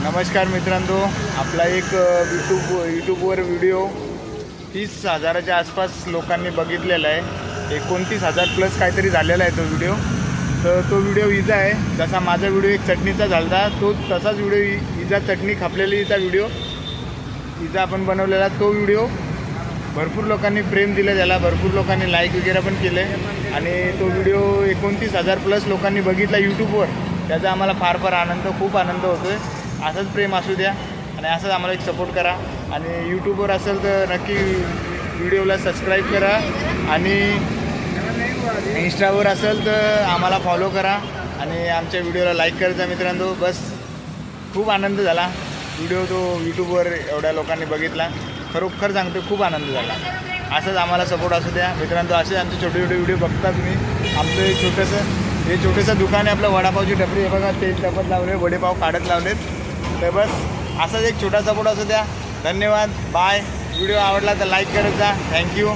नमस्कार मित्रांनो, आपला एक यूट्यूबवर व्हिडिओ 30,000च्या आसपास लोकांनी बघितलेला आहे. 29,000 प्लस काहीतरी झालेला आहे तो व्हिडिओ. तर तो व्हिडिओ इजा आहे. जसा माझा व्हिडिओ एक चटणीचा झाला तो तसाच व्हिडिओ इजा चटणी खापलेलीचा व्हिडिओ इजा आपण बनवलेला. तो व्हिडिओ भरपूर लोकांनी प्रेम दिलं, त्याला भरपूर लोकांनी लाईक वगैरे पण केले आणि तो व्हिडिओ 29,000 प्लस लोकांनी बघितला यूट्यूबवर. त्याचा आम्हाला फार आनंद, खूप आनंद होतो आहे. असंच प्रेम असू द्या आणि असंच आम्हाला एक सपोर्ट करा. आणि यूट्यूबवर असेल तर नक्की व्हिडिओला सबस्क्राईब करा आणि इंस्टावर असेल तर आम्हाला फॉलो करा आणि आमच्या व्हिडिओला लाईक करायचा मित्रांनो. बस खूप आनंद झाला व्हिडिओ तो यूट्यूबवर एवढ्या लोकांनी बघितला. खरोखर सांगतो खूप आनंद झाला. असंच आम्हाला सपोर्ट असू द्या मित्रांनो. असे आमचे छोटे छोटे व्हिडिओ बघता तुम्ही. आमचं हे छोटंसं दुकान आहे आपलं, वडापावची टपरी. हे बघा तेल टपत लावले, वडेपाव काढत लावलेत. तर बस असाच एक छोटा सपोर्ट असू द्या. धन्यवाद, बाय. व्हिडिओ आवडला तर लाईक करत जा. थँक्यू.